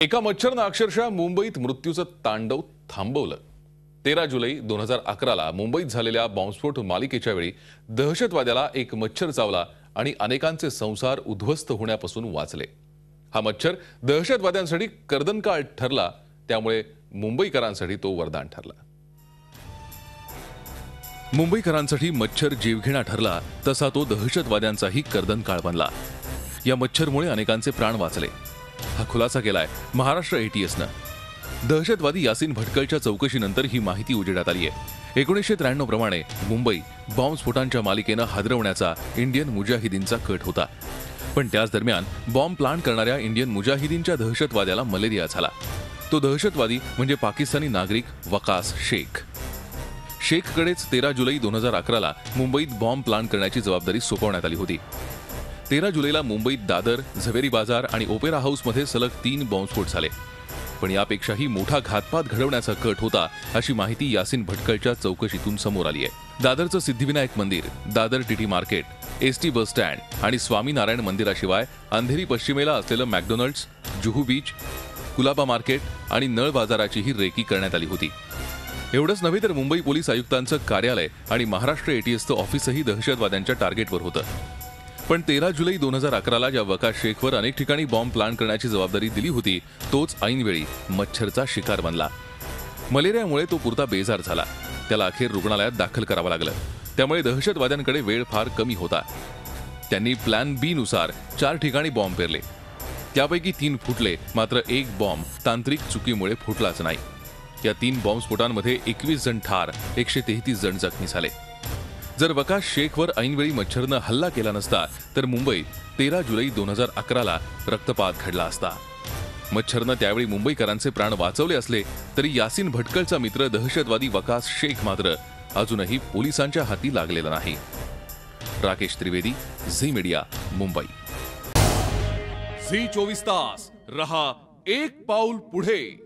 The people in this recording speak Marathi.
एका मच्छरनं अक्षरशः मुंबईत मृत्यूचं तांडव थांबवलं। 13 जुलै 2011ला मुंबईत झालेल्या बॉम्बस्फोट मालिकेच्या वेळी दहशतवाद्याला एक मच्छर चावला आणि अनेकांचे संसार उद्ध्वस्त होण्यापासून वाचले। हा मच्छर दहशतवाद्यांसाठी कर्दनकाळ ठरला, त्यामुळे मुंबईकरांसाठी तो वरदान ठरला। मुंबईकरांसाठी मच्छर जीवघेणा ठरला, तसा तो दहशतवाद्यांचाही कर्दनकाळ बनला। या मच्छरमुळे अनेकांचे प्राण वाचले। हा खुलासा केलाय महाराष्ट्र ATSनं। दहशतवादी यासीन भटकळच्या चौकशीनंतर ही माहिती उजेडात आली आहे। 1993 प्रमाणे मुंबई बॉम्बस्फोटांच्या मालिकेनं हादरवण्याचा इंडियन मुजाहिदीनचा कट होता, पण त्याच दरम्यान बॉम्ब प्लांट करणाऱ्या इंडियन मुजाहिदीनच्या दहशतवाद्याला मलेरिया झाला। तो दहशतवादी म्हणजे पाकिस्तानी नागरिक वकास शेख। शेखकडेच 13 जुलै 2011ला मुंबईत बॉम्ब प्लांट करण्याची जबाबदारी सोपवण्यात आली होती। 13 जुलैला मुंबईत दादर, झवेरी बाजार आणि ओपेरा हाऊसमध्ये सलग 3 बॉम्बस्फोट झाले, पण यापेक्षाही मोठा घातपात घडवण्याचा कट होता, अशी माहिती यासीन भटकळच्या चौकशीतून समोर आली आहे। दादरचं सिद्धिविनायक मंदिर, Dadar TT market, ST bus stand आणि स्वामीनारायण मंदिराशिवाय अंधेरी पश्चिमेला असलेलं McDonald's, Juhu beach, Colaba market आणि नळ बाजाराचीही रेकी करण्यात आली होती। एवढंच नव्हे तर मुंबई पोलीस आयुक्तांचं कार्यालय आणि महाराष्ट्र ATSचं ऑफिसही दहशतवाद्यांच्या टार्गेटवर होतं। पण 13 जुलै 2011ला ज्या वकास शेखवर अनेक ठिकाणी बॉम्ब प्लांट करण्याची जबाबदारी दिली होती, तोच ऐनवेळी मच्छरचा शिकार बनला। मलेरियामुळे तो पुरता बेजार झाला, त्याला अखेर रुग्णालयात दाखल करावं लागलं। त्यामुळे दहशतवाद्यांकडे वेळ फार कमी होता। त्यांनी प्लॅन B नुसार 4 ठिकाणी बॉम्ब पेरले, त्यापैकी 3 फुटले, मात्र एक बॉम्ब तांत्रिक चुकीमुळे फुटलाच नाही। या 3 बॉम्बस्फोटांमध्ये 21 जण ठार, 133 जण जखमी झाले। जर वकास शेखवर ऐनवेळी मच्छरनं हल्ला केला नसता, तर मुंबईत 13 जुलै 2011ला रक्तपात घडला असता। मच्छरनं त्यावेळी मुंबईकरांचे प्राण वाचवले असले तरी यासीन भटकळचा मित्र दहशतवादी वकास शेख मात्र अजूनही पोलिसांच्या हाती लागलेला नाही। Rakesh Trivedi, Zee media, Mumbai. Zee 24 तास रहा एक पाऊल पुढे।